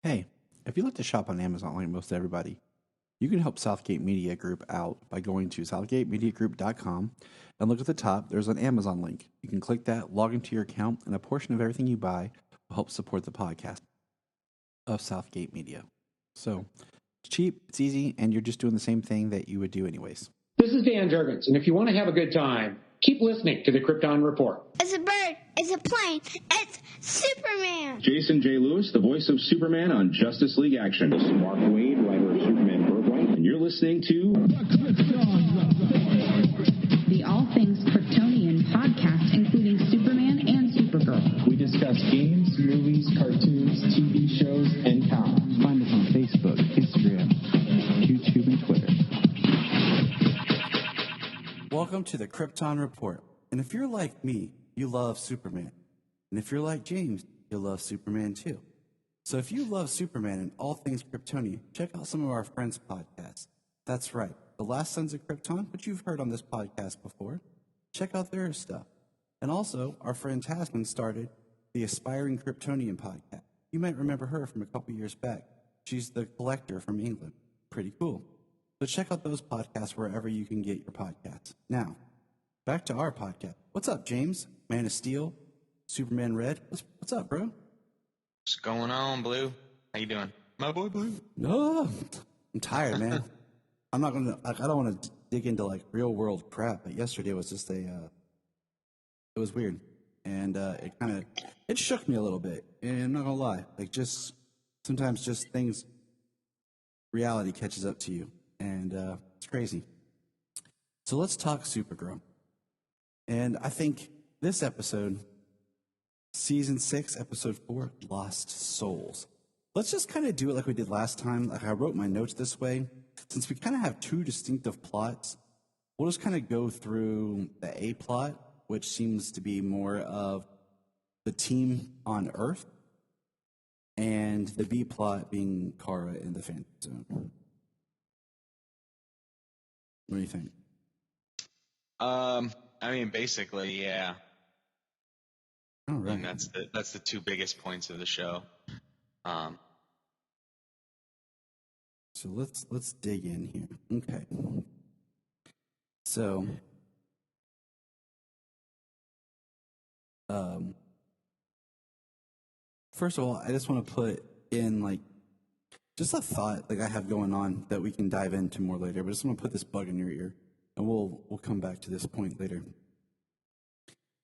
Hey, if you like to shop on Amazon like most everybody, you can help Southgate Media Group out by going to southgatemediagroup.com and look at the top. There's an Amazon link. You can click that, log into your account, and a portion of everything you buy will help support the podcast of Southgate Media. So it's cheap, it's easy, and you're just doing the same thing that you would do anyways. This is Dan Jurgens, and if you want to have a good time, keep listening to the Krypton Report. It's a bird. It's a plane. It's Superman. Jason J. Lewis, the voice of Superman on Justice League Action. This is Mark Wade, writer of Superman Birthright, and you're listening to the All Things Kryptonian podcast, including Superman and Supergirl. We discuss games, movies, cartoons, TV shows, and comics. Find us on Facebook, Instagram, YouTube, and Twitter. Welcome to the Krypton Report. And if you're like me, you love Superman. And if you're like James, you'll love Superman too. So if you love Superman and all things Kryptonian, check out some of our friends' podcasts. That's right, The Last Sons of Krypton, which you've heard on this podcast before. Check out their stuff. And also, our friend Tasman started the Aspiring Kryptonian podcast. You might remember her from a couple years back. She's the collector from England. Pretty cool. So check out those podcasts wherever you can get your podcasts. Now, back to our podcast. What's up, James? Man of Steel, Superman Red. What's up, bro? What's going on, Blue? How you doing? My boy, Blue. No, I'm tired, man. I'm not gonna. I don't want to dig into like real world crap. But yesterday was just it was weird, and it shook me a little bit. And I'm not gonna lie, like just sometimes just things, reality catches up to you, and it's crazy. So let's talk Supergirl, and I think this episode, Season 6, Episode 4, Lost Souls. Let's just kind of do it like we did last time. Like I wrote my notes this way. Since we kind of have two distinctive plots, we'll just kind of go through the A plot, which seems to be more of the team on Earth, and the B plot being Kara in the Phantom Zone. What do you think? I mean, basically, yeah. All right. I mean, that's the two biggest points of the show. So let's dig in here. Okay. So first of all, I just want to put in like just a thought like I have going on that we can dive into more later, but I just want to put this bug in your ear, and we'll come back to this point later.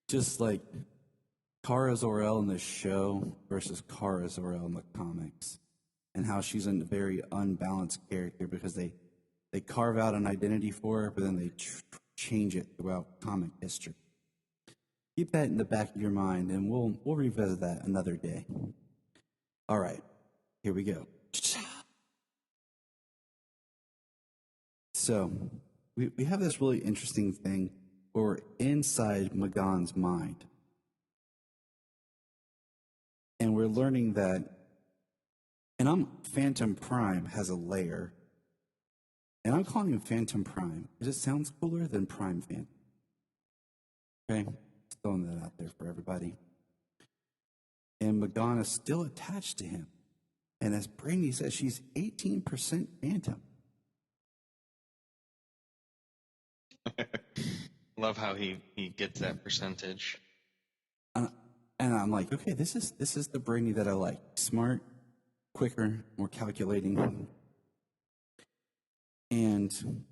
Just like Kara Zor-El in the show versus Kara Zor-El in the comics, and how she's a very unbalanced character because they carve out an identity for her, but then they change it throughout comic history. Keep that in the back of your mind, and we'll revisit that another day. All right, here we go. So we have this really interesting thing where we're inside Magan's mind. And we're learning that, and Phantom Prime has a layer, and I'm calling him Phantom Prime because it sounds cooler than Prime Phantom. Okay, just throwing that out there for everybody. And Magan is still attached to him, and as Brainy says, she's 18% Phantom. Love how he gets that percentage. And I'm like, okay, this is the Brainy that I like. Smart, quicker, more calculating. And,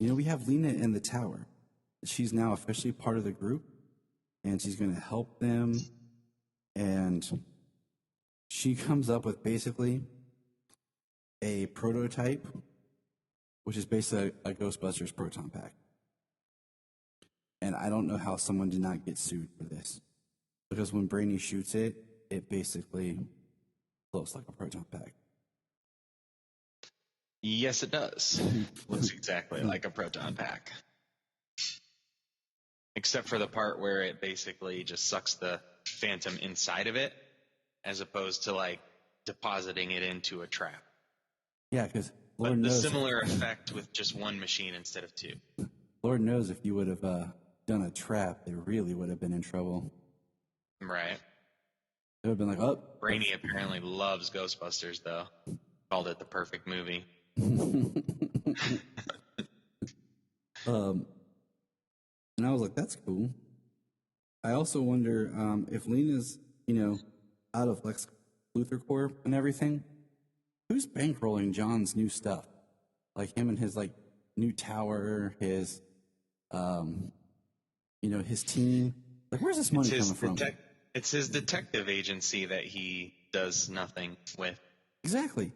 we have Lena in the tower. She's now officially part of the group, and she's going to help them. And she comes up with basically a prototype, which is basically a Ghostbusters proton pack. And I don't know how someone did not get sued for this. Because when Brainy shoots it, it basically floats like a proton pack. Yes, it does. Looks exactly like a proton pack. Except for the part where it basically just sucks the Phantom inside of it, as opposed to like depositing it into a trap. Yeah, because Lord knows. But the similar effect with just one machine instead of two. Lord knows if you would have done a trap, they really would have been in trouble. Right. It would have been like, oh. Brainy apparently loves Ghostbusters, though. Called it the perfect movie. And I was like, that's cool. I also wonder if Lena's, you know, out of Lex Luthor Corp and everything, who's bankrolling John's new stuff? Like him and his like new tower, his, his team. Like, where's this money coming from? It's his detective agency that he does nothing with. Exactly.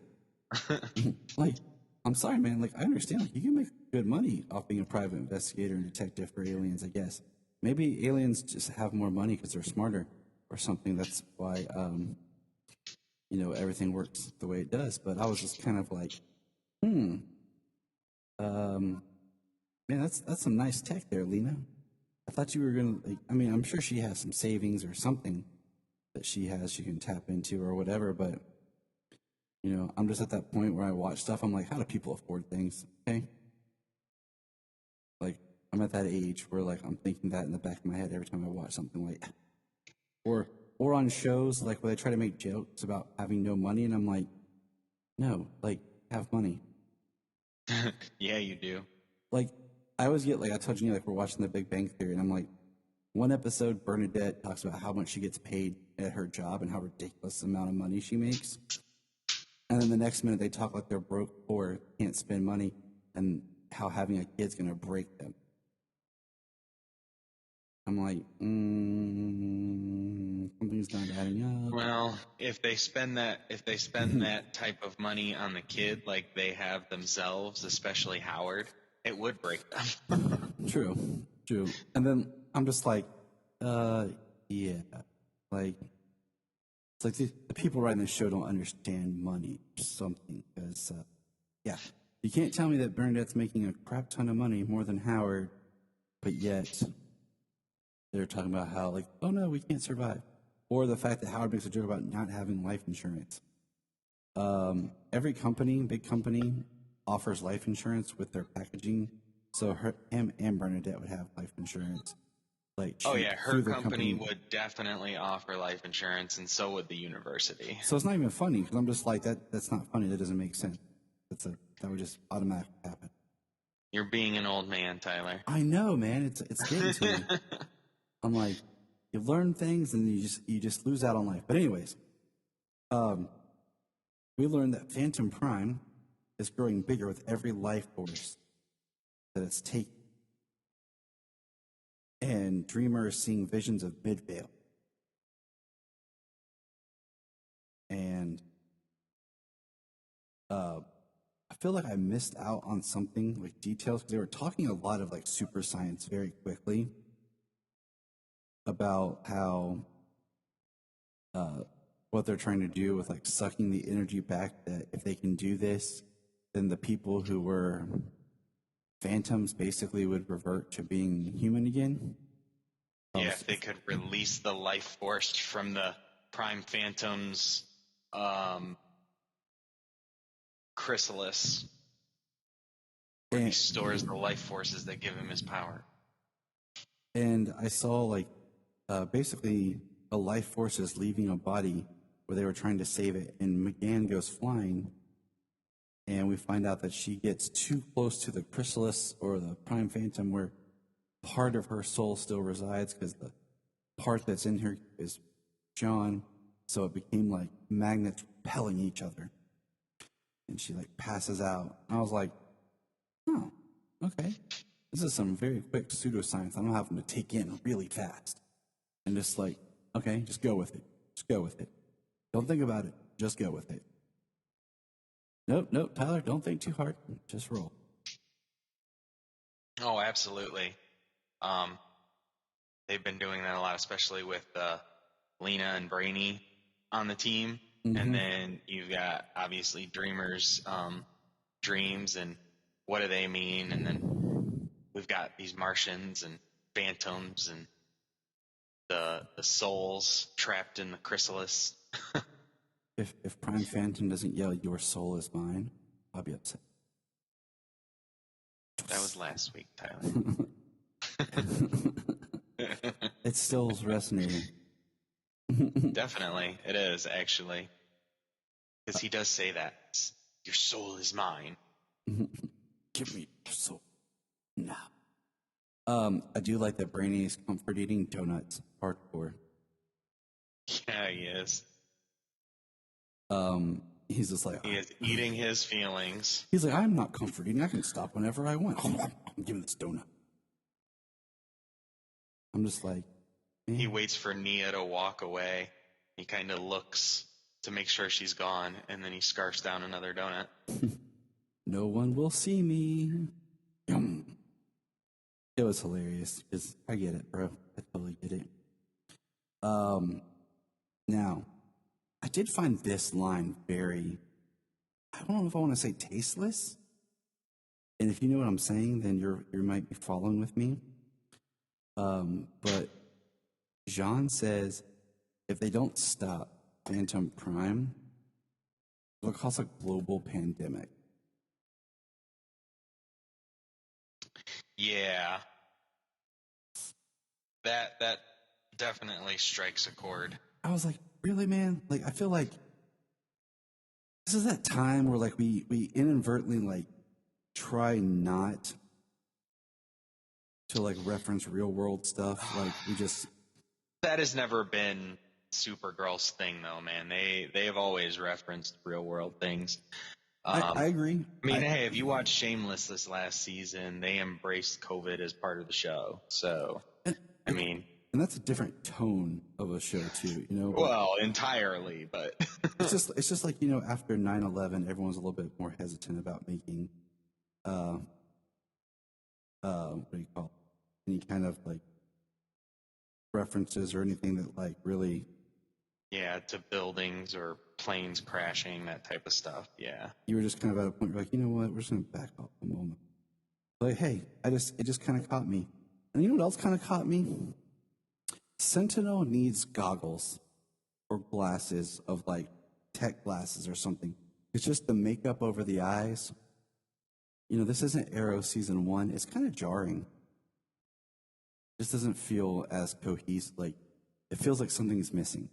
Like, I'm sorry, man. Like, I understand. Like, you can make good money off being a private investigator and detective for aliens, I guess. Maybe aliens just have more money because they're smarter or something. That's why, everything works the way it does. But I was just kind of like, man, that's some nice tech there, Lena. I thought you were going to, I'm sure she has some savings or something that she can tap into or whatever, but, I'm just at that point where I watch stuff, I'm like, how do people afford things, okay? Like, I'm at that age where, like, I'm thinking that in the back of my head every time I watch something like, or on shows, like, where they try to make jokes about having no money, and I'm like, no, like, have money. Yeah, you do. Like, I always get, like, I told you, like, we're watching The Big Bang Theory, and I'm like, one episode, Bernadette talks about how much she gets paid at her job and how ridiculous amount of money she makes. And then the next minute, they talk like they're broke, poor, can't spend money, and how having a kid's going to break them. I'm like, something's not adding up. Well, if they spend that type of money on the kid like they have themselves, especially Howard, it would break them. True. And then I'm just like, yeah, like, it's like the people writing this show don't understand money or something. Because, you can't tell me that Bernadette's making a crap ton of money, more than Howard, but yet they're talking about how, like, oh no, we can't survive. Or the fact that Howard makes a joke about not having life insurance. Every company, big company, offers life insurance with their packaging. So him and Bernadette would have life insurance. Like, oh yeah, her company would definitely offer life insurance, and so would the university. So it's not even funny, because I'm just like, that's not funny. That doesn't make sense. That would just automatically happen. You're being an old man, Tyler. I know, man. It's getting to me. I'm like, you learn things and you just lose out on life. But anyways, we learned that Phantom Prime is growing bigger with every life force that it's taking. And Dreamer is seeing visions of Midvale. And I feel like I missed out on something, like details, because they were talking a lot of like super science very quickly about how what they're trying to do with like sucking the energy back, that if they can do this, then the people who were phantoms basically would revert to being human again. Yeah, if they could release the life force from the Prime Phantom's chrysalis, where he stores the life forces that give him his power. And I saw like basically a life force is leaving a body where they were trying to save it, and McGann goes flying, and we find out that she gets too close to the chrysalis or the Prime Phantom where part of her soul still resides, because the part that's in her is John, so it became like magnets repelling each other, and she like passes out. I was like, oh, okay, this is some very quick pseudoscience I'm having to take in really fast, and just like, okay, just go with it, don't think about it, just go with it. Nope, Tyler, don't think too hard, just roll. Oh, absolutely. They've been doing that a lot, especially with Lena and Brainy on the team. Mm-hmm. And then you've got, obviously, Dreamer's dreams and what do they mean? And then we've got these Martians and phantoms and the souls trapped in the chrysalis. If Prime Phantom doesn't yell, "Your soul is mine," I'll be upset. That was last week, Tyler. It still is resonating. Definitely, it is actually, because he does say that your soul is mine. Give me your soul now. I do like that Brainy is comfort eating donuts hardcore. Yeah, he is. He's just like, He is eating his feelings. he's like, I'm not comfort eating. I can stop whenever I want. I'm giving this donut. I'm just like, man. He waits for Nia to walk away. He kind of looks to make sure she's gone, and then he scarfs down another donut. No one will see me. Yum. It was hilarious because I get it, bro. I totally get it. Now, I did find this line very, I don't know if I want to say tasteless. And if you know what I'm saying, then you might be following with me. But Jean says, if they don't stop Phantom Prime, it'll cause a global pandemic. Yeah. That definitely strikes a chord. I was like, really, man? Like, I feel like this is that time where, like, we inadvertently, like, try not to, like, reference real world stuff. Like, we just... That has never been Supergirl's thing, though, man. They have always referenced real world things. I agree. I mean, hey, if you watched Shameless this last season, they embraced COVID as part of the show. So, I mean... And that's a different tone of a show, too, you know? Well, entirely, but... it's just like, you know, after 9/11, everyone's a little bit more hesitant about making, what do you call it? Any kind of, like, references or anything that, like, really... Yeah, to buildings or planes crashing, that type of stuff, yeah. You were just kind of at a point, you're like, you know what, we're just going to back off a moment. Like, hey, it just kind of caught me. And you know what else kind of caught me? Sentinel needs goggles or glasses of, like, tech glasses or something. It's just the makeup over the eyes. You know, this isn't Arrow season 1. It's kind of jarring. This doesn't feel as cohesive. Like, it feels like something's missing.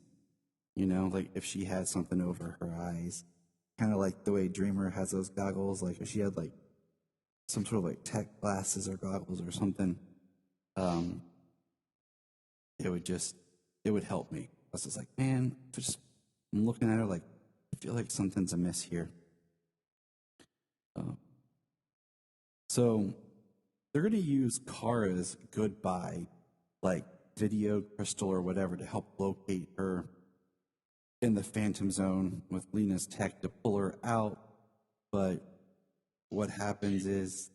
You know, like if she had something over her eyes, kind of like the way Dreamer has those goggles. Like if she had like some sort of like tech glasses or goggles or something, it would help me. I was just like, man, I'm looking at her like, I feel like something's amiss here. So they're going to use Kara's goodbye, like video crystal or whatever, to help locate her in the Phantom Zone with Lena's tech to pull her out. But what happens is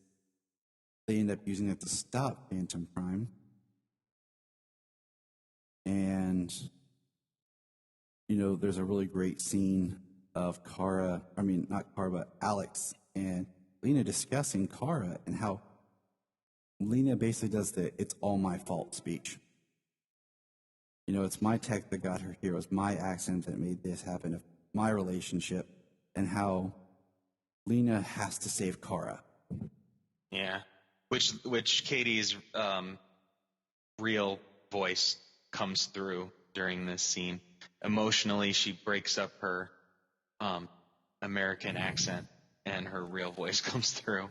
they end up using it to stop Phantom Prime. And, you know, there's a really great scene of Alex and Lena discussing Kara and how Lena basically does the "it's all my fault" speech. You know, it's my tech that got her here. It was my accident that made this happen. Of my relationship, and how Lena has to save Kara. Yeah, which Katie's real voice comes through during this scene. Emotionally, she breaks up her American accent, and her real voice comes through.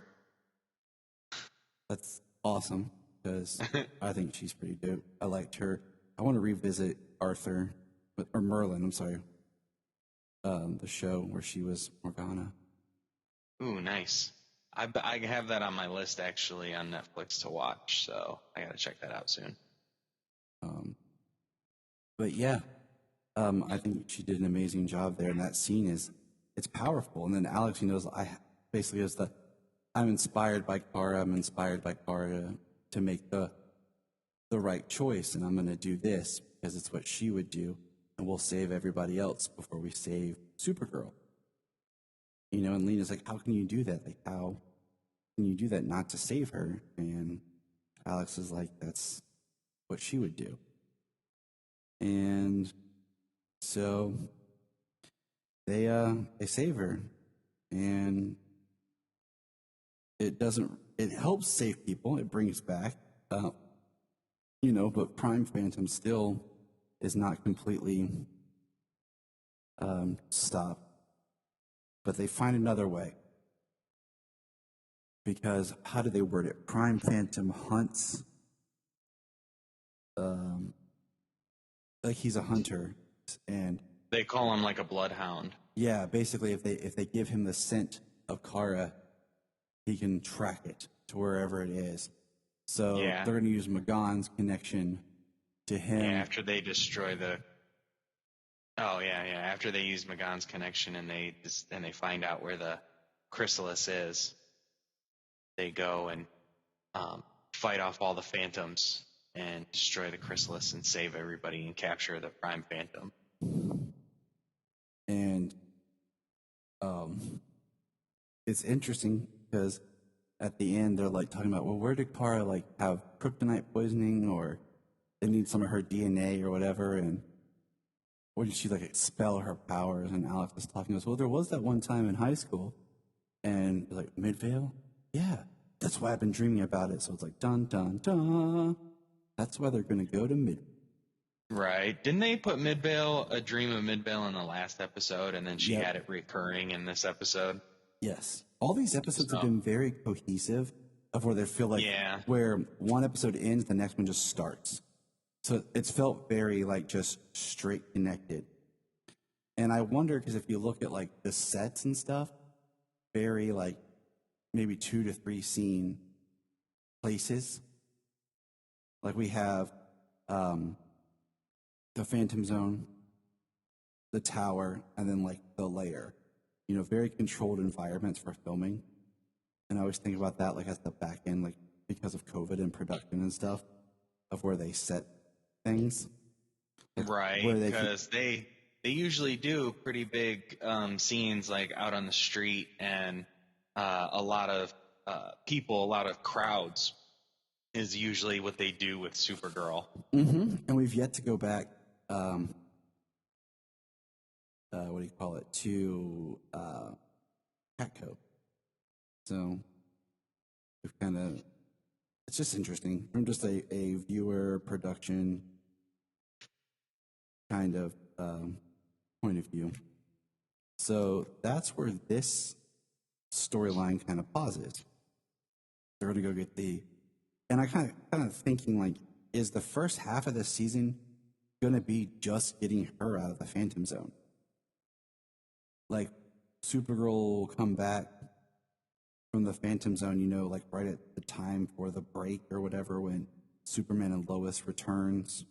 That's awesome because I think she's pretty dope. I liked her. I want to revisit Merlin. I'm sorry, the show where she was Morgana. Ooh, nice. I have that on my list actually on Netflix to watch, so I gotta check that out soon. But yeah, I think she did an amazing job there, and that scene it's powerful. And then Alex, he knows, I'm inspired by Kara. I'm inspired by Kara to make the right choice, and I'm going to do this because it's what she would do, and we'll save everybody else before we save Supergirl. You know, and Lena's like, how can you do that? Like, how can you do that not to save her? And Alex is like, that's what she would do. And so they save her, and it helps save people. It brings back, you know, but Prime Phantom still is not completely stopped, but they find another way. Because how do they word it? Prime Phantom hunts, like he's a hunter, and They call him like a bloodhound. yeah, basically, if they give him the scent of Kara, he can track it to wherever it is. So Yeah. they're going to use Magan's connection to him. Yeah, after they destroy the. Oh yeah. After they use Magan's connection and they find out where the chrysalis is, they go and fight off all the phantoms and destroy the chrysalis and save everybody and capture the Prime Phantom. And it's interesting because at the end they're like talking about, well, where did Kara like have kryptonite poisoning, or they need some of her DNA or whatever, and or did she like expel her powers? And Alex was talking to us, well, there was that one time in high school, and like Midvale, yeah, that's why I've been dreaming about it. So it's like dun dun dun. That's why they're going to go to Midvale. Right. Didn't they put Midvale, a dream of Midvale in the last episode, and then she Yep. had it recurring in this episode? Yes. All these episodes have been very cohesive, of where they feel like Yeah. where one episode ends, the next one just starts. So it's felt very like just straight connected. And I wonder, because if you look at like the sets and stuff, very like maybe 2 to 3 scene places. Like we have the Phantom Zone, the tower, and then like the lair. You know, very controlled environments for filming. And I always think about that like at the back end, like because of COVID and production and stuff, of where they set things. Right, where they because they usually do pretty big scenes like out on the street, and a lot of people, a lot of crowds is usually what they do with Supergirl. Mm-hmm. And we've yet to go back, what do you call it, to Catco. So we've kind of, it's just interesting from just a viewer production kind of point of view. So that's where this storyline kind of pauses. They're going to go get and I kind of thinking like, is the first half of the season going to be just getting her out of the Phantom Zone? Like Supergirl will come back from the Phantom Zone, you know, like right at the time for the break or whatever, when Superman and Lois returns,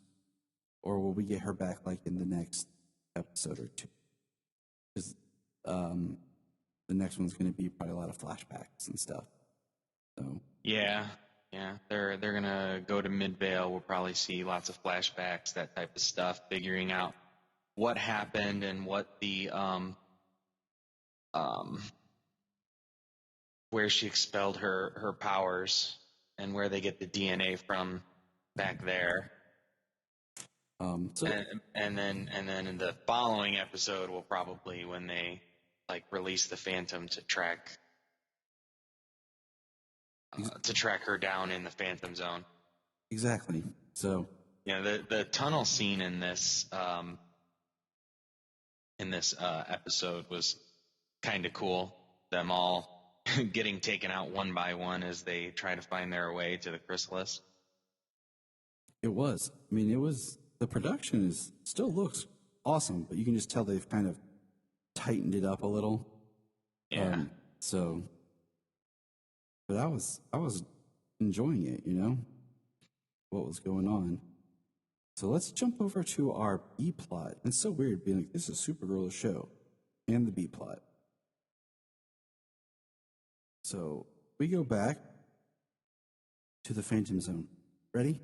or will we get her back like in the next episode or two? Because the next one's going to be probably a lot of flashbacks and stuff. So Yeah, they're gonna go to Midvale. We'll probably see lots of flashbacks, that type of stuff, figuring out what happened and what the where she expelled her powers and where they get the DNA from back there. so And then in the following episode will probably when they like release the Phantom to track her down in the Phantom Zone. exactly. So Yeah, the tunnel scene in this episode was kind of cool. Them all getting taken out one by one as they try to find their way to the chrysalis. it was. I mean, the production still looks awesome, but you can just tell they've kind of tightened it up a little. Yeah. But I was enjoying it, you know, what was going on. So let's jump over to our B plot. It's so weird being like, this is Supergirl's show and the B plot. So we go back to the Phantom Zone. Ready?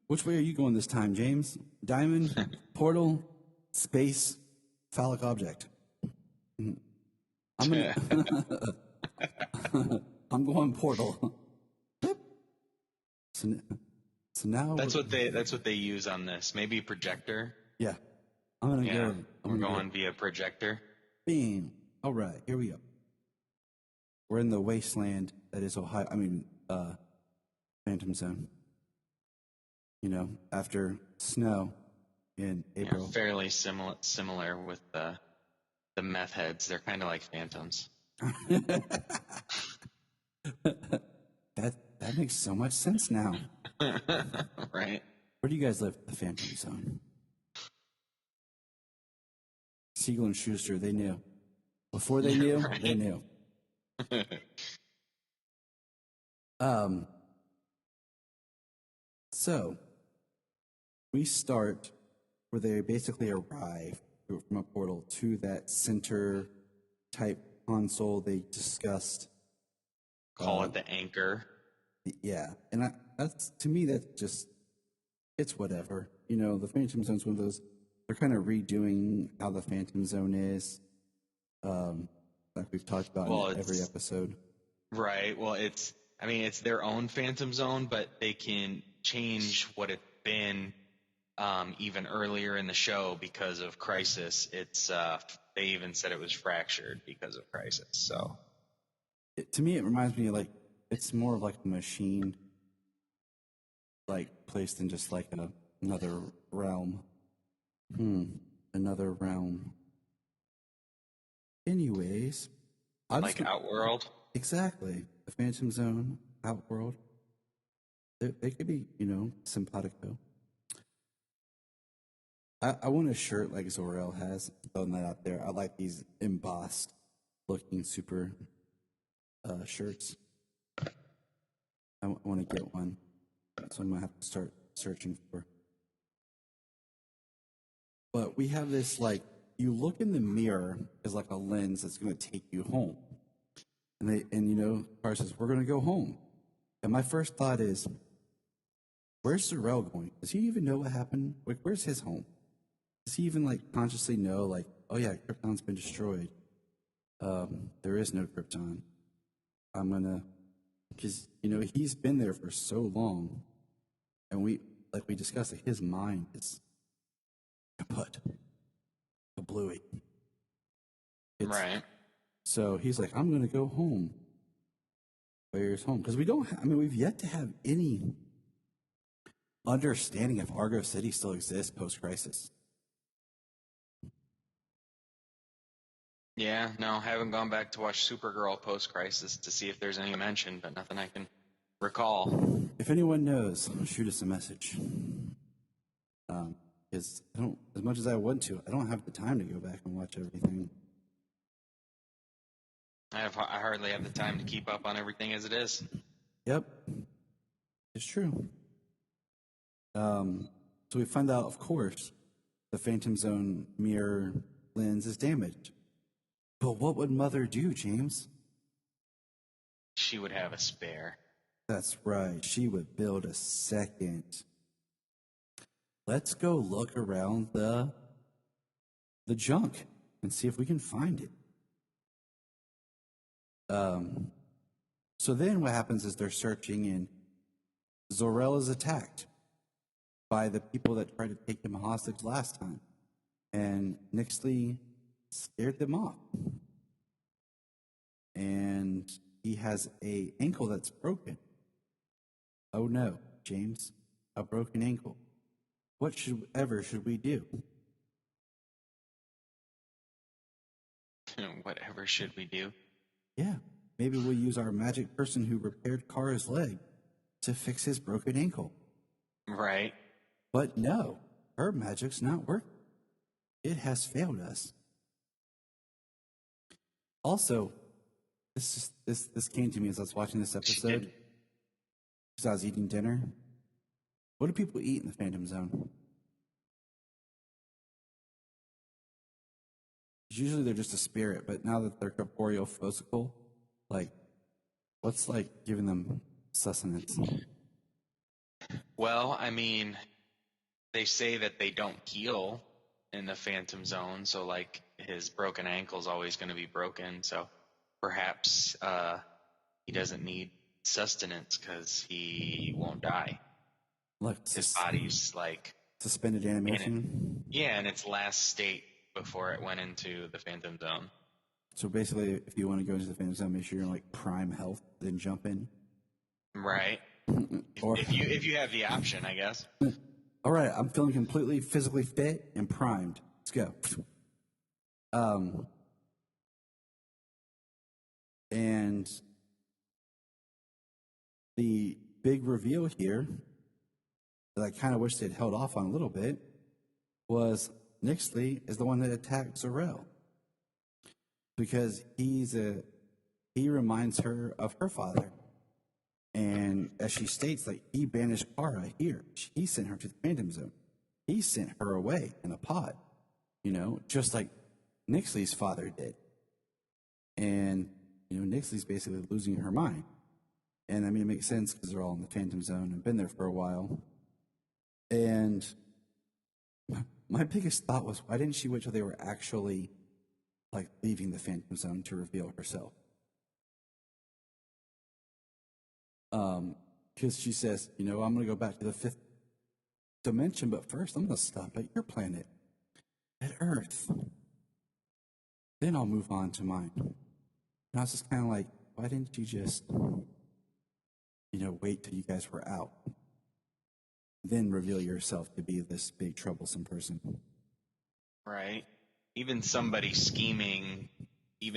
Which way are you going this time, James? Diamond, portal, space, phallic object. I'm going portal. So now That's what they use on this. Maybe projector. yeah. I'm gonna Yeah, go. we're going via projector. Bam. All right, here we go. we're in the wasteland that is Ohio. Phantom Zone. You know, after snow in April. Yeah, fairly similar with the meth heads. They're kind of like phantoms. That makes so much sense now. Right? Where do you guys live? The Phantom Zone. Siegel and Schuster, they knew. Before they knew, Right. They knew. So we start where they basically arrive from a portal to that center type console they discussed. Call it the anchor. Yeah, and that's to me that's just it's whatever. You know, the Phantom Zone's one of those. They're kind of redoing how the Phantom Zone is, like we've talked about in every episode. Right. Well, it's their own Phantom Zone, but they can change what it's been even earlier in the show because of Crisis. It's they even said it was fractured because of Crisis. So To me, it reminds me like it's more of like a machine, like placed in just like another realm. Another realm. Anyways, like Outworld. Exactly, the Phantom Zone, Outworld. They could be, you know, simpatico. I want a shirt like Zor-El has. Throwing that out there. I like these embossed looking super shirts. I want to get one, so I'm gonna have to start searching for. But we have this like you look in the mirror as like a lens that's gonna take you home, and you know, Car says we're gonna go home, and my first thought is, where's Zor-El going? Does he even know what happened? Like, where's his home? Does he even like consciously know like, oh yeah, Krypton's been destroyed. There is no Krypton. Because you know he's been there for so long, and we discussed that his mind is kaput, kablooey. Right. So he's like, I'm gonna go home. Where's home? Because we don't. We've yet to have any understanding if Argo City still exists post-crisis. Yeah, no, haven't gone back to watch Supergirl post-Crisis to see if there's any mention, but nothing I can recall. If anyone knows, shoot us a message. Because I don't, as much as I want to, I don't have the time to go back and watch everything. I hardly have the time to keep up on everything as it is. Yep, it's true. So we find out, of course, the Phantom Zone mirror lens is damaged. But what would Mother do, James? She would have a spare. That's right. She would build a second. Let's go look around the junk and see if we can find it. So then what happens is they're searching, and Zor-El is attacked by the people that tried to take him hostage last time. And Nixley scared them off. And he has an ankle that's broken. Oh no, James, a broken ankle. What should we do? Whatever should we do? Yeah, maybe we'll use our magic person who repaired Kara's leg to fix his broken ankle. Right. But no, her magic's not working. It has failed us. Also, this came to me as I was watching this episode. As I was eating dinner. What do people eat in the Phantom Zone? Usually they're just a spirit, but now that they're corporeal physical, like, what's like giving them sustenance? Well, they say that they don't heal in the Phantom Zone, so like his broken ankle's always going to be broken, so perhaps he doesn't need sustenance because he won't die. Like his body's like suspended animation. In its last state before it went into the Phantom Zone. So basically, if you want to go into the Phantom Zone, make sure you're in like prime health, then jump in. Right. Or if you have the option, I guess. all right, I'm feeling completely physically fit and primed. Let's go. And the big reveal here that I kind of wish they'd held off on a little bit was Nixley is the one that attacked Zor-El, because he reminds her of her father. And as she states, like, he banished Kara here. He sent her to the Phantom Zone. He sent her away in a pod, just like Nixley's father did. And, Nixley's basically losing her mind. And I mean, it makes sense because they're all in the Phantom Zone and been there for a while. And my biggest thought was, why didn't she wait till they were actually like leaving the Phantom Zone to reveal herself? Because she says, I'm going to go back to the 5th dimension, but first I'm going to stop at your planet, at Earth. Then I'll move on to mine. And I was just kind of like, why didn't you just, wait till you guys were out? Then reveal yourself to be this big troublesome person. Right. Even somebody scheming, the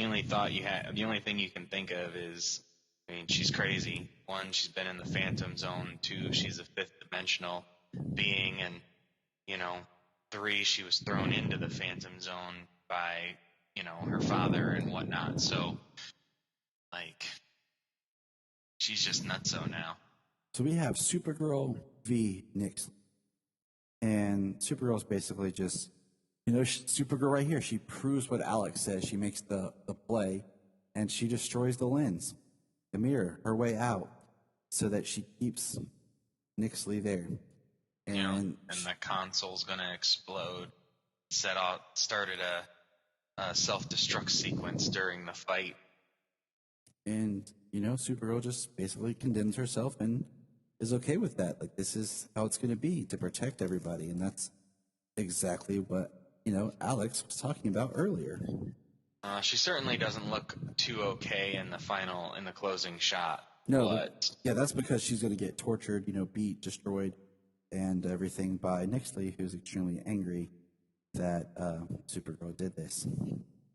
only thing you can think of is, she's crazy. 1, she's been in the Phantom Zone. 2, she's a 5th dimensional being. And, 3, she was thrown into the Phantom Zone by, her father and whatnot. So, she's just nutso now. So we have Supergirl v. Nixley. And Supergirl's basically just, Supergirl right here. She proves what Alex says. She makes the play, and she destroys the lens, the mirror, her way out, so that she keeps Nixley there. And the console's gonna explode. Started a self-destruct sequence during the fight. And, Supergirl just basically condemns herself and is okay with that. Like, this is how it's going to be, to protect everybody. And that's exactly what, Alex was talking about earlier. She certainly doesn't look too okay in the closing shot. No, but yeah, that's because she's going to get tortured, beat, destroyed, and everything by Nixley, who's extremely angry that Supergirl did this.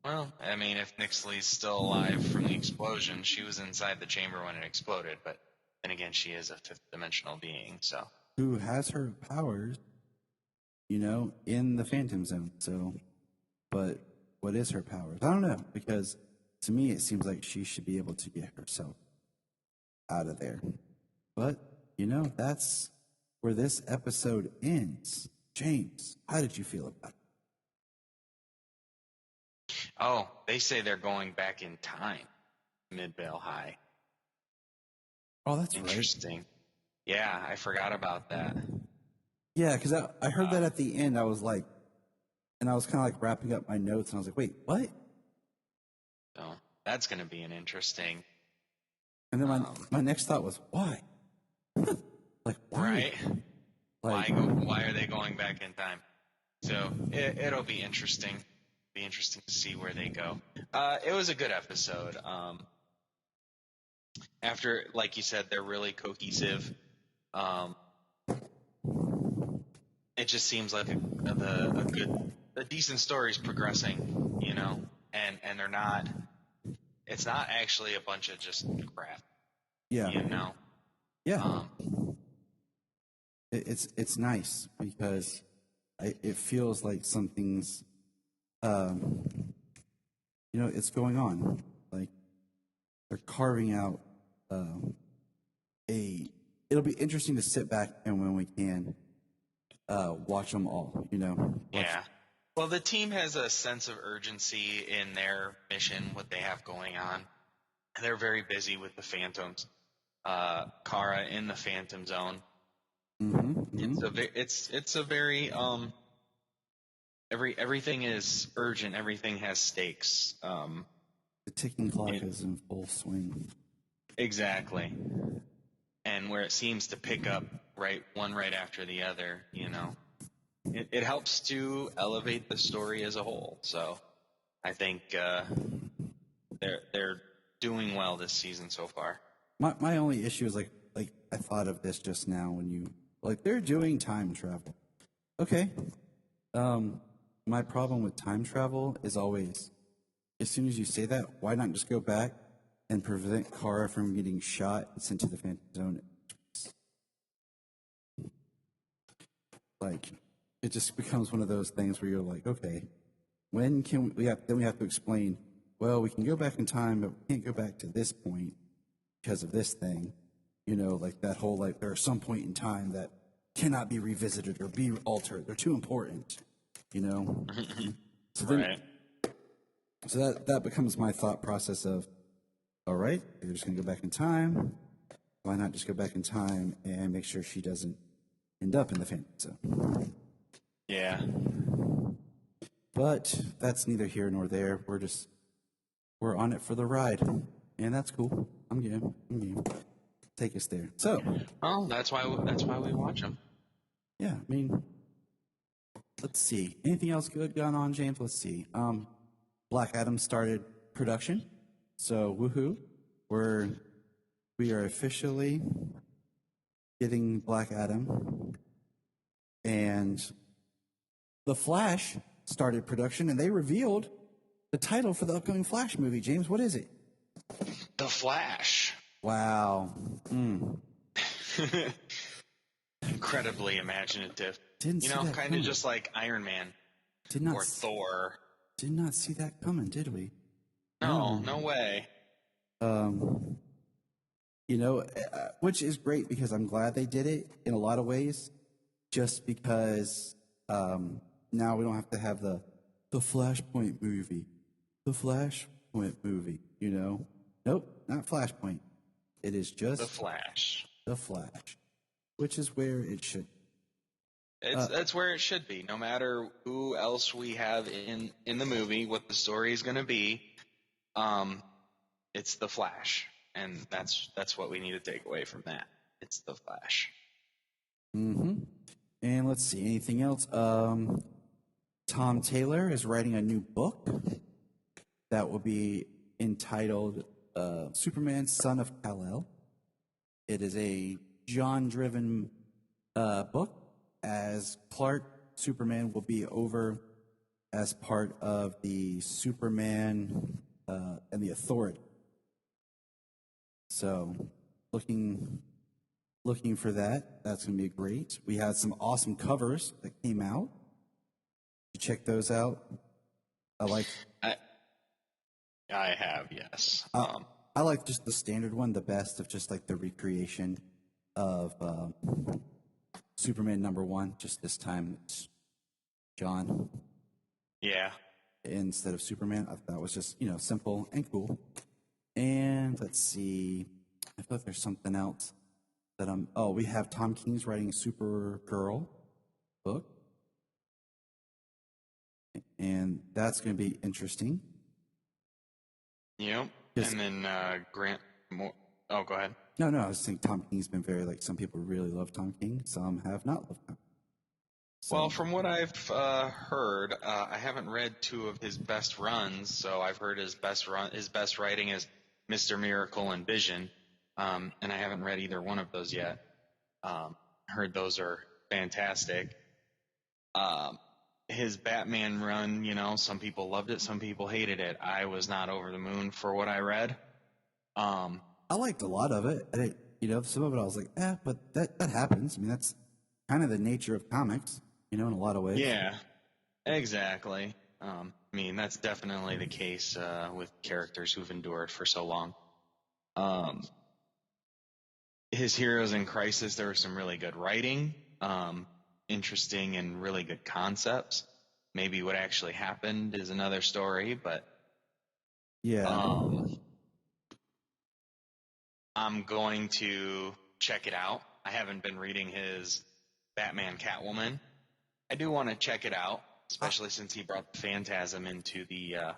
Well, if Nixley's still alive from the explosion, she was inside the chamber when it exploded, but then again, she is a 5th dimensional being, so. Who has her powers, in the Phantom Zone, so. But what is her powers? I don't know, because to me it seems like she should be able to get herself out of there. But, that's where this episode ends. James, how did you feel about it? Oh, they say they're going back in time, Mid-Vale High. Oh, that's interesting. Right. Yeah, I forgot about that. Yeah, because I heard that at the end. I was like, and I was kind of like wrapping up my notes, and I was like, wait, what? So that's going to be an interesting. And then my next thought was, why? Like, why? Right. Why are they going back in time? So it'll be interesting. Be interesting to see where they go. It was a good episode. After, like you said, they're really cohesive. It just seems like a decent story is progressing, and they're not. It's not actually a bunch of just crap. Yeah. Yeah. It's nice because it feels like something's. It's going on. Like, they're carving out it'll be interesting to sit back and when we can watch them all, Yeah. Well, the team has a sense of urgency in their mission, what they have going on. They're very busy with the Phantoms. Kara in the Phantom Zone. Mm-hmm. It's a very everything is urgent. Everything has stakes. The ticking clock is in full swing. Exactly. And where it seems to pick up one right after the other, it helps to elevate the story as a whole. So I think they're doing well this season so far. My only issue is like I thought of this just now when you they're doing time travel. Okay. My problem with time travel is always, as soon as you say that, why not just go back and prevent Kara from getting shot and sent to the Phantom Zone? Like, it just becomes one of those things where you're like, okay, when can we have to explain, well, we can go back in time, but we can't go back to this point because of this thing. Like that whole, there are some point in time that cannot be revisited or be altered. They're too important, So then, Right. So that becomes my thought process of, all right, you're just going to go back in time. Why not just go back in time and make sure she doesn't end up in the Phantom Zone? Yeah. But that's neither here nor there. We're on it for the ride, and that's cool. I'm game. Take us there. So, Oh, that's why we watch them. yeah, I mean, let's see. Anything else good going on, James? Let's see. Black Adam started production, so woohoo! We are officially getting Black Adam, and The Flash started production, and they revealed the title for the upcoming Flash movie. James, what is it? The Flash. Wow. Incredibly imaginative. Didn't see that kind coming. of just like Iron Man or Thor. Did not see that coming, did we? No way. Which is great because I'm glad they did it in a lot of ways, just because now we don't have to have the Flashpoint movie. The Flashpoint movie, Nope, not Flashpoint. It is just The Flash. The Flash, which is where it should. That's where it should be. No matter who else we have in the movie, what the story is going to be, it's the Flash, and that's what we need to take away from that. It's the Flash. Mm-hmm. And let's see, anything else? Tom Taylor is writing a new book that will be entitled Superman, Son of Kal-El. It is a John-driven book, as Clark Superman will be over as part of the Superman and the Authority. So, looking for that. That's going to be great. We had some awesome covers that came out. You check those out. I have, yes. I like just the standard one, the best of just like the recreation of Superman #1. Just this time it's John. Yeah. Instead of Superman. I thought it was just, simple and cool. And let's see. I thought there's something else that we have Tom King's writing a Supergirl book. And that's going to be interesting. Yep. And then Grant Moore. Oh, go ahead. No, I was saying Tom King's been very, some people really love Tom King, some have not loved him. So, Well, from what I've heard, I haven't read 2 of his best runs, so I've heard his best writing is Mr. Miracle and Vision, and I haven't read either one of those yet. Heard those are fantastic. His Batman run, some people loved it, some people hated it. I was not over the moon for what I read. I liked a lot of it. Some of it I was like, but that happens. I mean, that's kind of the nature of comics, in a lot of ways. Yeah, exactly. That's definitely the case with characters who've endured for so long. His Heroes in Crisis, there was some really good writing, interesting and really good concepts. Maybe what actually happened is another story, but yeah. I'm going to check it out. I haven't been reading his Batman Catwoman. I do want to check it out, especially since he brought the Phantasm into the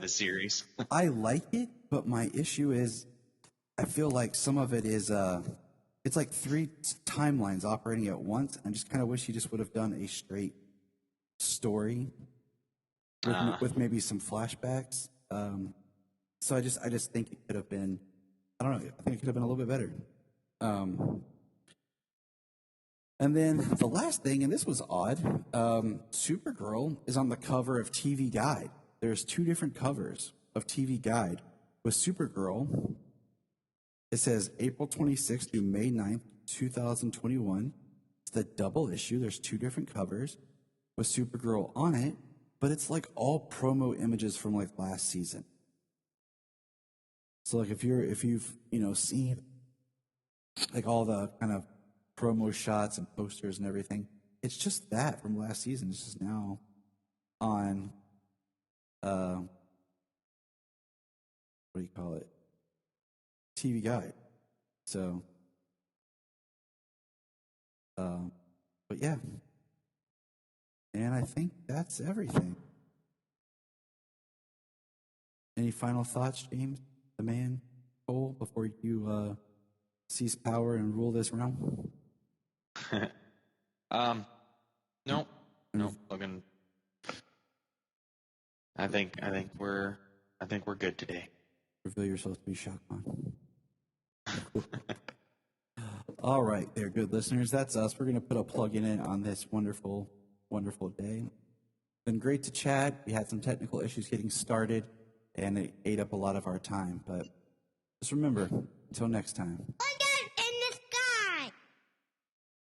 series. I like it, but my issue is I feel like some of it is it's like 3 timelines operating at once. I just kind of wish he just would have done a straight story. with maybe some flashbacks. So I just think it could have been, I don't know, I think it could have been a little bit better. And then the last thing, and this was odd, Supergirl is on the cover of TV Guide. There's 2 different covers of TV Guide. With Supergirl, it says April 26th through May 9th, 2021. It's the double issue. There's 2 different covers with Supergirl on it, but it's like all promo images from like last season. So like if you've seen like all the kind of promo shots and posters and everything, it's just that from last season. It's just now on what do you call it? TV Guide. So but yeah. And I think that's everything. Any final thoughts, James, the man, Cole, before you seize power and rule this realm? Nope. Logan. I think we're good today. Reveal yourself to be Shotgun. All right, there, good listeners. That's us. We're going to put a plug in it on this wonderful, wonderful day. Been great to chat. We had some technical issues getting started, and it ate up a lot of our time. But just remember, until next time.